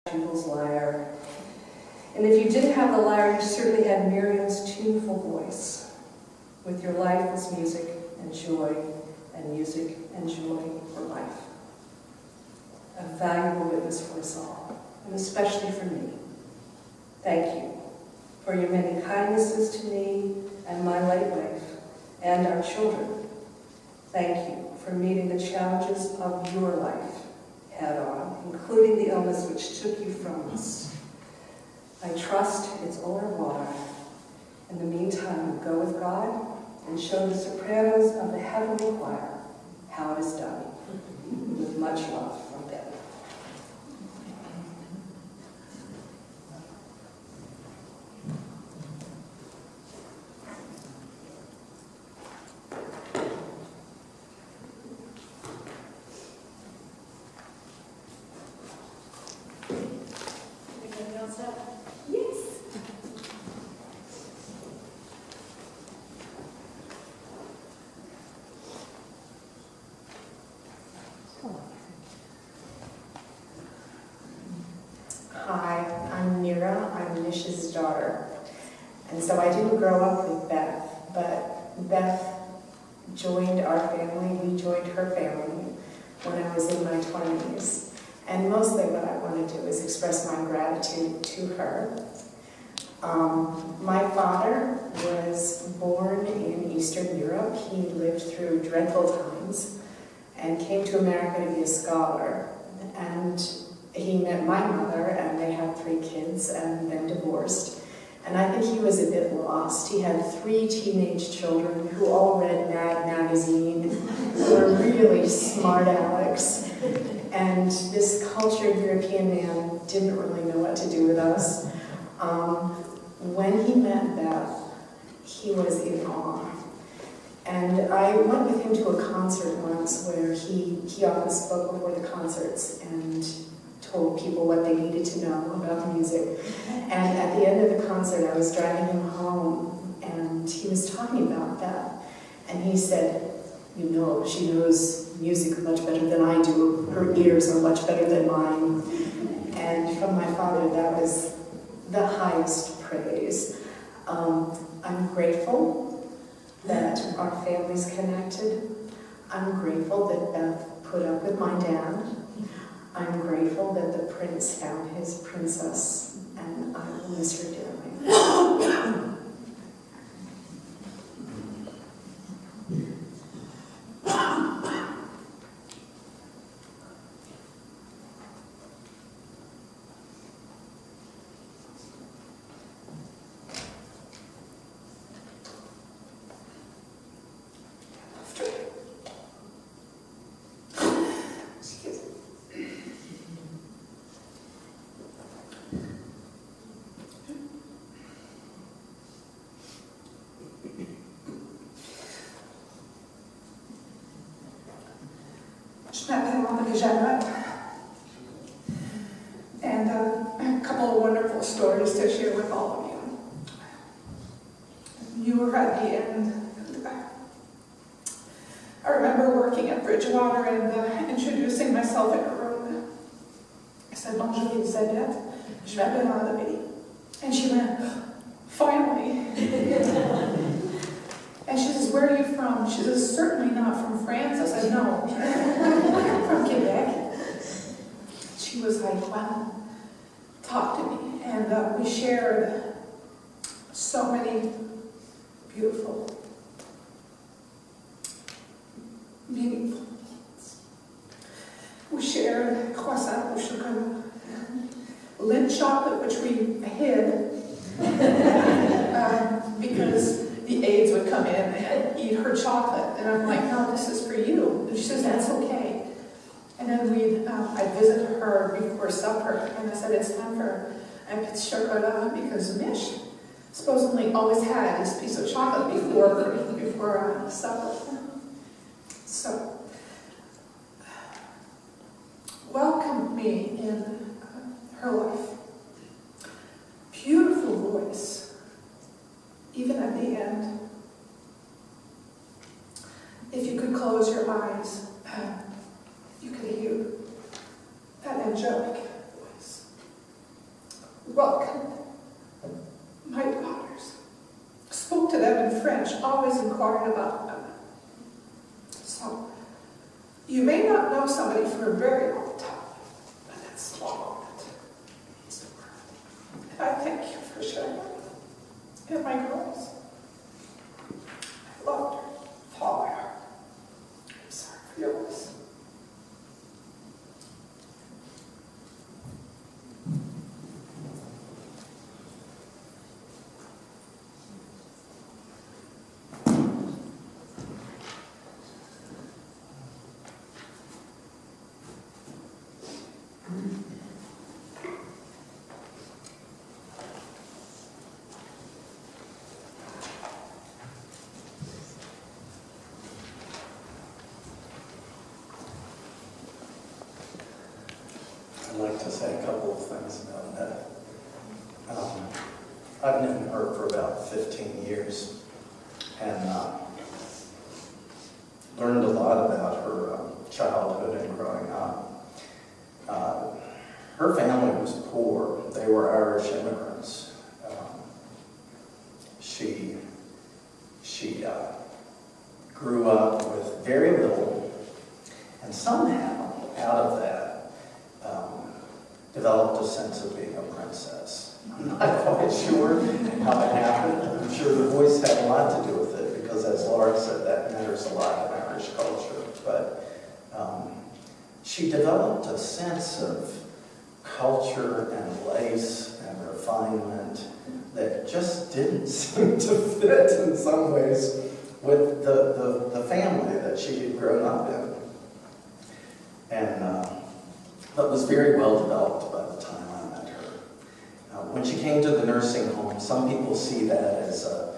Jubel's lyre. And if you didn't have the lyre, you certainly had Miriam's tuneful voice. With your life was music and joy, and music and joy for life. A valuable witness for us all, and especially for me. Thank you for your many kindnesses to me and my late wife and our children. Thank you for meeting the challenges of your life head-on, including the illness which took you from us. I trust it's over water. In the meantime, go with God and show the sopranos of the heavenly choir how it is done. With much love from them. Hi, I'm Mira. I'm Nish's daughter. And so I didn't grow up with Beth, but Beth joined our family. We joined her family when I was in my 20s. And mostly what I want to do is express my gratitude to her. My father was born in Eastern Europe. He lived through dreadful times and came to America to be a scholar. And he met my mother, and they had 3 kids and then divorced. And I think he was a bit lost. He had 3 teenage children who all read Mad Magazine, who were really smart Alex. And this cultured European man didn't really know what to do with us. When he met Beth, he was in awe. And I went with him to a concert once where he often spoke before the concerts and told people what they needed to know about the music. And at the end of the concert, I was driving him home, and he was talking about that. And he said, you know, she knows music much better than I do. Her ears are much better than mine. And from my father, that was the highest praise. I'm grateful that our family's connected. I'm grateful that Beth put up with my dad. I'm grateful that the prince found his princess, and I will miss her dearly. Je m'appelle André-Jeannette, and a couple of wonderful stories to share with all of you. You were at the end. I remember working at Bridgewater and introducing myself in a room. I said, "Bonjour, Elisabeth. Je m'appelle André." And she went, "Finally." And she says, "Where are you from?" She says, "Certainly not from France." I said, "No, from Quebec." She was like, "Wow, talk to me." And we shared so many beautiful things. We shared croissant au chocolat, Lindt chocolate, which we hid because the aides would come in and eat her chocolate. And I'm like, "No, this is for you." And she says, "That's okay." And then I'd visit her before supper, and I said, "It's time for un petit chocolat," because Mish supposedly always had this piece of chocolate before supper. So, welcomed me in her life. Beautiful voice, even at the end. If you could close your eyes, you could hear that angelic voice. always inquired about them. So, you may not know somebody for a very long time, but that small moment is the world. And I thank you for sharing that. And my girls, I loved her with all my heart. I'm sorry for your loss. I'd like to say a couple of things about that. I've known her for about 15 years and learned a lot about her childhood and growing up. Her family was poor. They were Irish immigrants. She grew up with very little, and somehow out of that developed a sense of being a princess. I'm not quite sure how it happened. I'm sure the voice had a lot to do with it because, as Laura said, that matters a lot in Irish culture. But she developed a sense of culture and lace and refinement that just didn't seem to fit in some ways with the family that she had grown up in. And but was very well developed by the time I met her. When she came to the nursing home, some people see that as a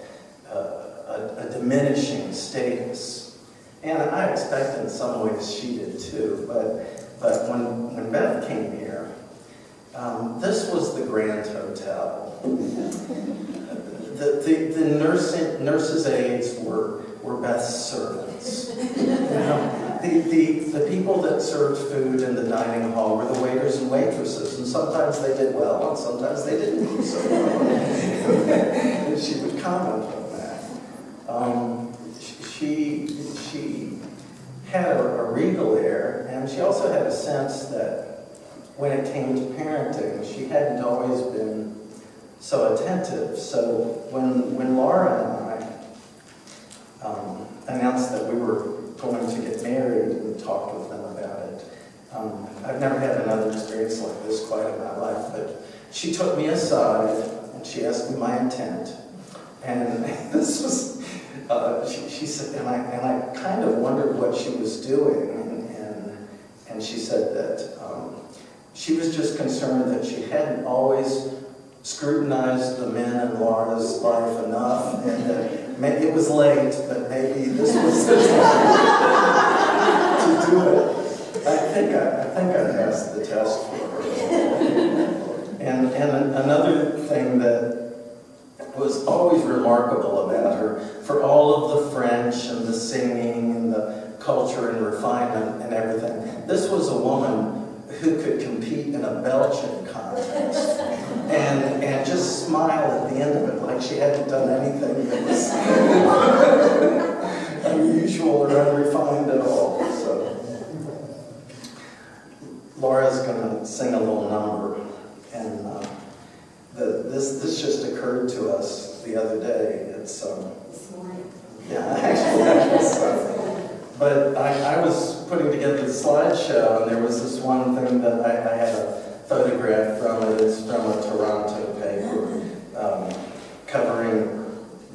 diminishing status. And I expect in some ways she did too. But when Beth came here, this was the Grand Hotel. The nurses' aides were Beth's servants. The people that served food in the dining hall were the waiters and waitresses, and sometimes they did well, and sometimes they didn't do so well. And she would comment on that. She had a regal air, and she also had a sense that when it came to parenting, she hadn't always been so attentive. So when Laura and I announced that we were going to get married and talked with them about it, I've never had another experience like this quite in my life, but she took me aside and she asked me my intent. And this was, she said, and I kind of wondered what she was doing, and she said that she was just concerned that she hadn't always scrutinized the men in Laura's life enough, and that maybe it was late, but maybe this was the time to do it. I think I passed the test for her. And another thing that was always remarkable about her, for all of the French and the singing and the culture and refinement and everything, this was a woman who could compete in a belching contest and just smile at the end of it like she hadn't done anything that was unusual or unrefined at all. So Laura's going to sing a little number, and this just occurred to us the other day. It's This morning. yeah, actually. But I was putting together the slideshow, and there was this one thing that I had a photograph from it. It's from a Toronto paper covering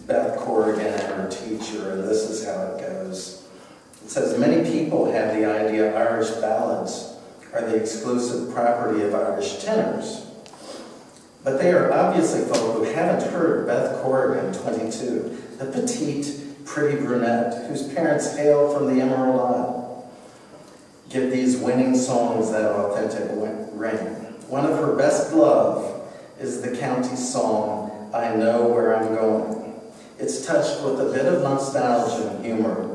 Beth Corrigan and her teacher, and this is how it goes. It says, "Many people have the idea Irish ballads are the exclusive property of Irish tenors. But they are obviously folk who haven't heard Beth Corrigan, 22, the petite, pretty brunette whose parents hail from the Emerald Isle, give these winning songs that authentic ring. One of her best love is the county song, I Know Where I'm Going. It's touched with a bit of nostalgia and humor,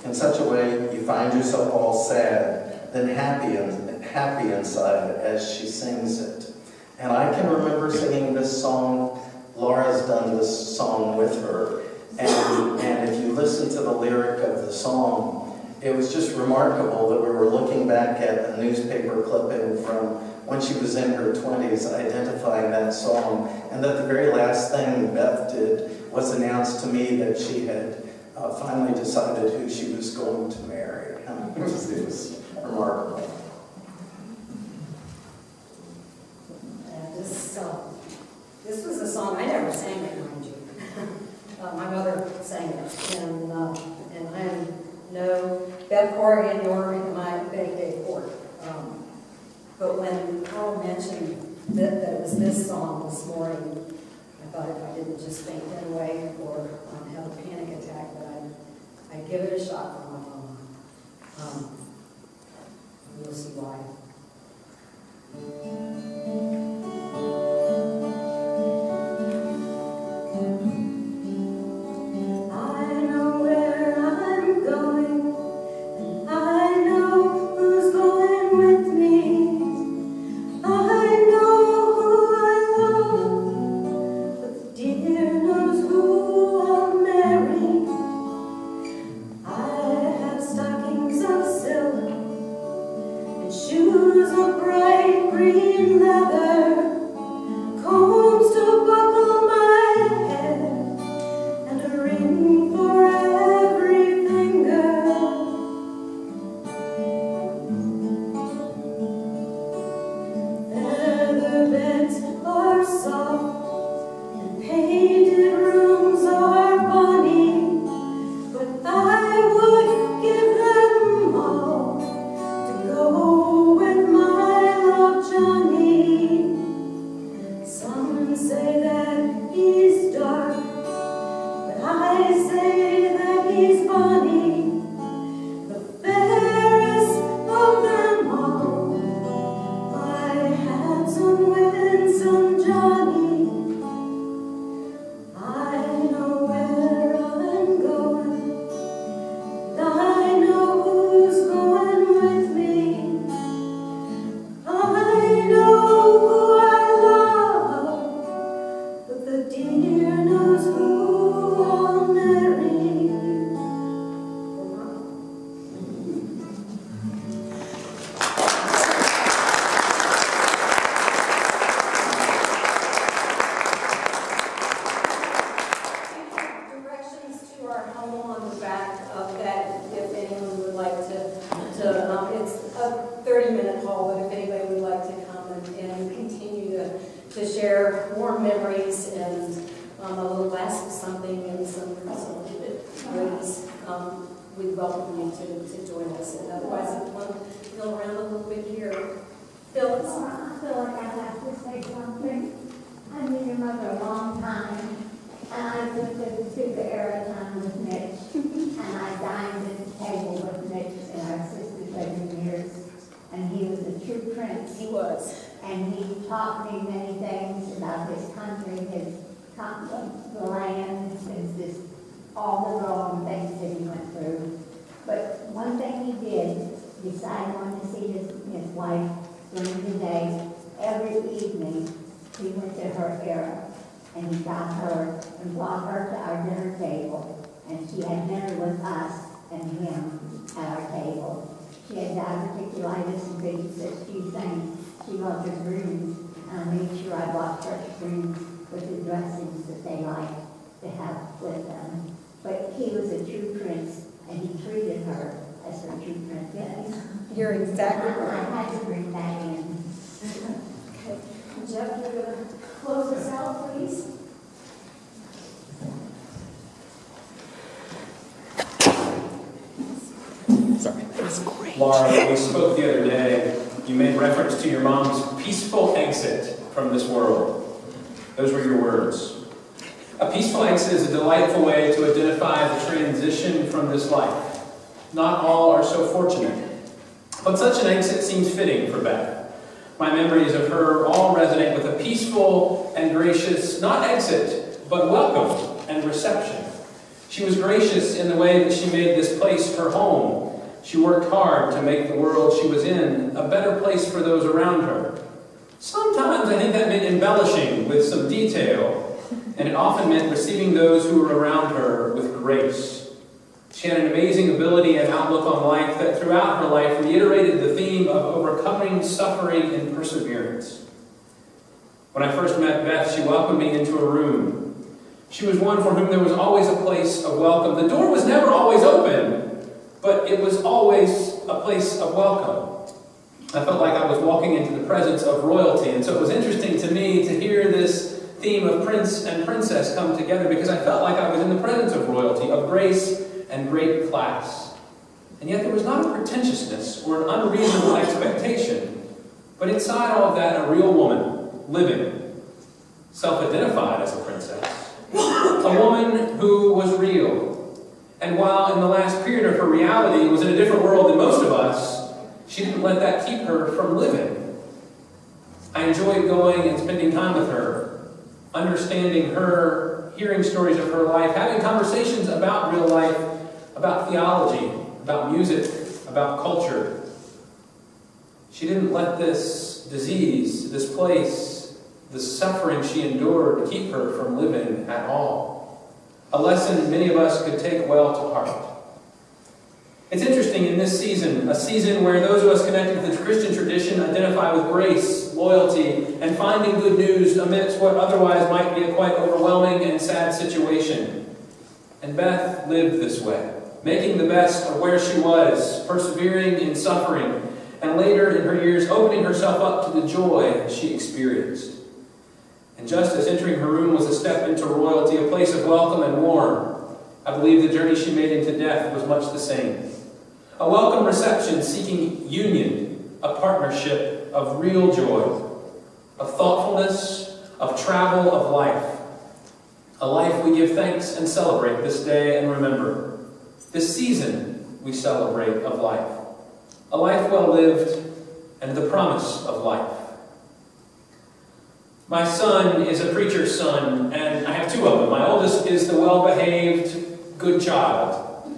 in such a way you find yourself all sad, then happy inside as she sings it. And I can remember singing this song. Laura's done this song with her. And if you listen to the lyric of the song, it was just remarkable that we were looking back at a newspaper clipping from when she was in her 20s, identifying that song, and that the very last thing Beth did was announce to me that she had finally decided who she was going to marry. It was remarkable. This was a song I never sang it, mind you. My mother sang it, and I know Beth Corrigan nor am I Betty Ford. But when Carl mentioned that it was this song this morning, I thought if I didn't just faint dead away or have a panic attack, that I'd give it a shot for my mama. You'll see why. Shoes of bright green leather, combs to buckle my head, and a ring for every finger. Feather beds are soft, and painted rooms are bonny, but I would give them all to go with my love Johnny. Some say that he's dark, but I say that he's bonny, the fairest of them all, my handsome, winsome Johnny. I know where I'm going, and I know who's going with me. I know who I love, but the dear knows who I'll marry. Directions to our home on the back of that, if anyone would like to it's a 30-minute haul, but if anybody would like to come and continue to share more memories and a little glass of something and some goodies, we'd welcome you to join us. And otherwise, if you want to fill around a little bit here. Phyllis? Well, I feel like I have to say something. I knew your mother a long time, and I lived at the super era time with Mitch, and I dined at the table with Mitch in our sister's wedding years, and he was a true prince. He was. And he taught me many things about his country, the land, his all the wrong things that he went through. But one thing he did, besides going to see his wife during the day, every evening he went to her era, and he got her and brought her to our dinner table, and she had dinner with us and him at our table. She had diverticulitis and things that she sang. She loved her greens, and I made sure I bought fresh greens with the dressings that they liked to have with them. But he was a true prince, and he treated her as her true princess. You're exactly I right. had to bring that in. Okay. Jeff, you're going to close us out, please? Laura, when we spoke the other day, you made reference to your mom's peaceful exit from this world. Those were your words. A peaceful exit is a delightful way to identify the transition from this life. Not all are so fortunate, but such an exit seems fitting for Beth. My memories of her all resonate with a peaceful and gracious, not exit, but welcome and reception. She was gracious in the way that she made this place her home. She worked hard to make the world she was in a better place for those around her. Sometimes I think that meant embellishing with some detail. and it often meant receiving those who were around her with grace. She had an amazing ability and outlook on life that throughout her life reiterated the theme of overcoming suffering and perseverance. When I first met Beth, she welcomed me into a room. She was one for whom there was always a place of welcome. The door was never always open, but it was always a place of welcome. I felt like I was walking into the presence of royalty, and so it was interesting to me to hear this theme of prince and princess come together, because I felt like I was in the presence of royalty, of grace and great class. And yet there was not a pretentiousness or an unreasonable expectation, but inside all of that, a real woman, living, self-identified as a princess, a woman who was real. And while in the last period of her reality was in a different world than most of us, she didn't let that keep her from living. I enjoyed going and spending time with her, understanding her, hearing stories of her life, having conversations about real life, about theology, about music, about culture. She didn't let this disease, this place, the suffering she endured keep her from living at all. A lesson many of us could take well to heart. It's interesting in this season, a season where those of us connected with the Christian tradition identify with grace, loyalty, and finding good news amidst what otherwise might be a quite overwhelming and sad situation. And Beth lived this way, making the best of where she was, persevering in suffering, and later in her years opening herself up to the joy she experienced. And just as entering her room was a step into royalty, a place of welcome and warmth, I believe the journey she made into death was much the same. A welcome reception seeking union, a partnership of real joy, of thoughtfulness, of travel, of life. A life we give thanks and celebrate this day and remember. This season we celebrate of life. A life well lived and the promise of life. My son is a preacher's son, and I have two of them. My oldest is the well-behaved, good child.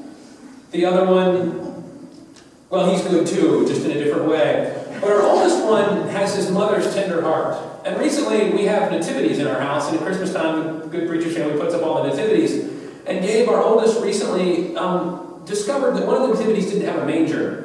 The other one, well, he's good too, just in a different way. But our oldest one has his mother's tender heart. And recently we have nativities in our house, and at Christmas time, the good preacher's family puts up all the nativities. And Gabe, our oldest, recently discovered that one of the nativities didn't have a manger.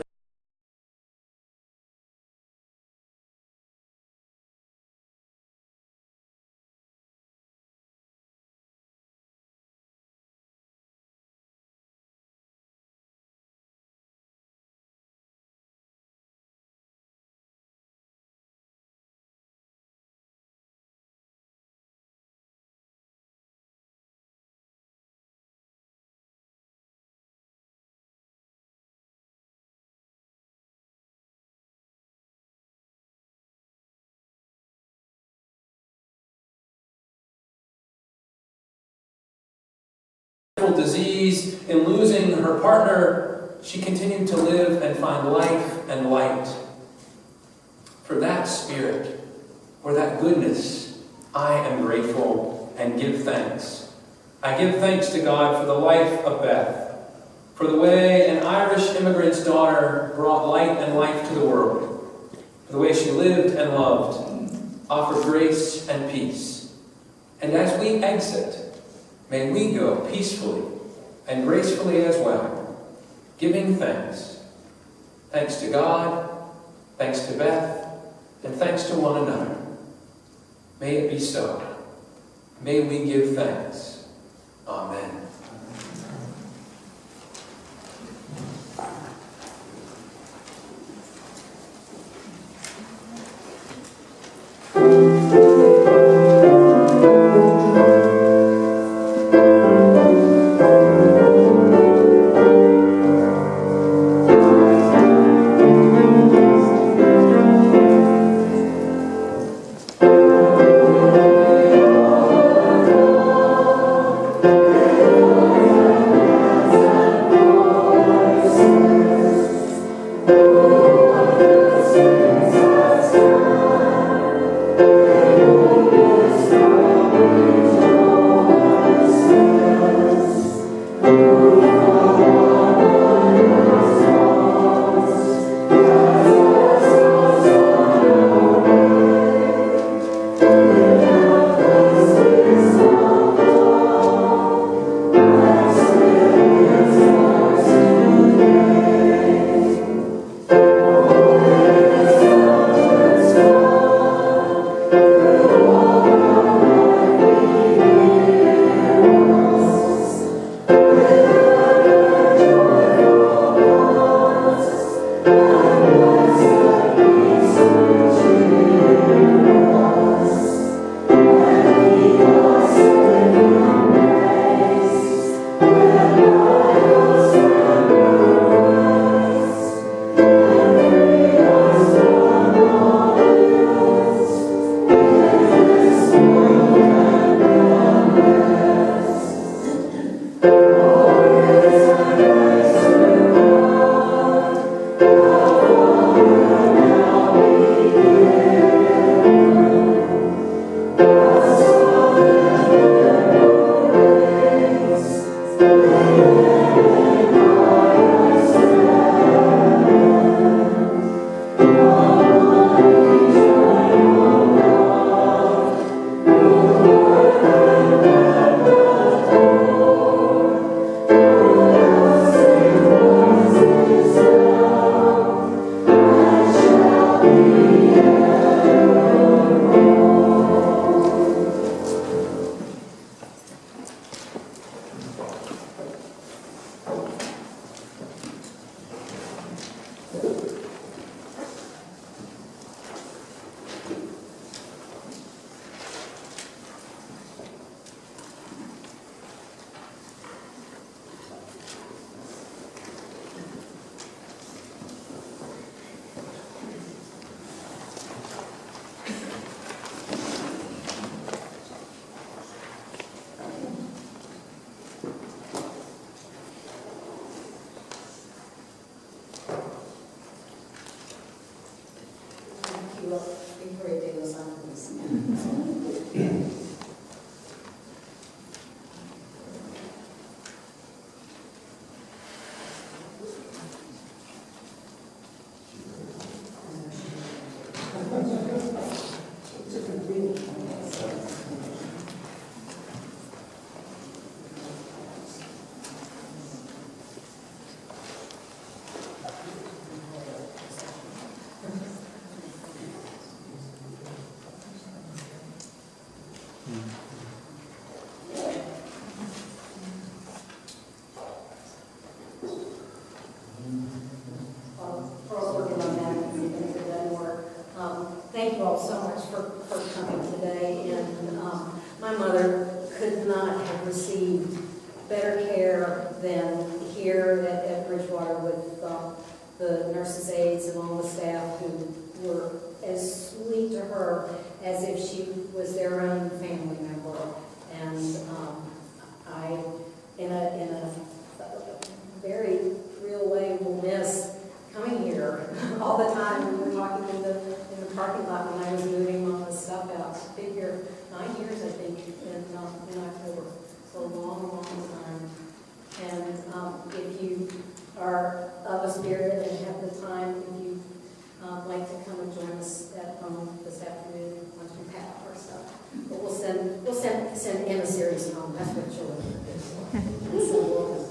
Disease, in losing her partner, she continued to live and find life and light. For that spirit, or that goodness, I am grateful and give thanks. I give thanks to God for the life of Beth, for the way an Irish immigrant's daughter brought light and life to the world, for the way she lived and loved, offered grace and peace. And as we exit, may we go peacefully and gracefully as well, giving thanks. Thanks to God, thanks to Beth, and thanks to one another. May it be so. May we give thanks. Amen. For working on that, and things have done work. Thank you all so much for coming today. And my mother could not have received better care than here at Bridgewater with the nurses' aides and all the staff who were as sweet to her as if she was their own family member. And I, in a very real way, will miss coming here all the time. We were talking in the parking lot when I was moving all the stuff out. I've been here 9 years, I think, in October. So a long, long time. And if you are of a spirit and have the time, if you like to come and join us at home this afternoon once we pack up our stuff. But we'll send emissaries home. That's what children do. So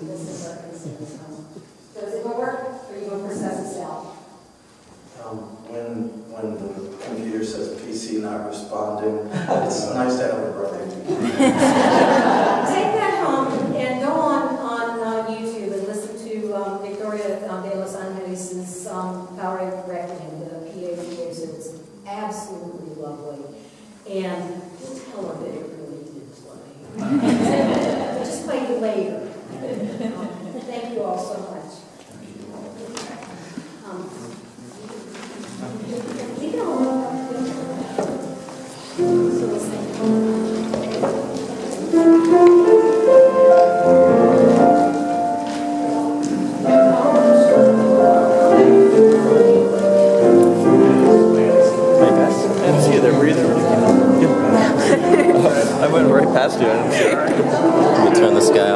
we'll send our emissaries home. Does it work? Or are you going to process this out? When the computer says PC not responding, it's nice to have a brother. Take that home and go on YouTube and listen to Victoria de los Angeles' Power Reckoning, the PA music. It's absolutely lovely. And just tell her that it really did play. Just play it later. Thank you all so much. You know, I went right past you. I didn't see it. Let me turn this guy off.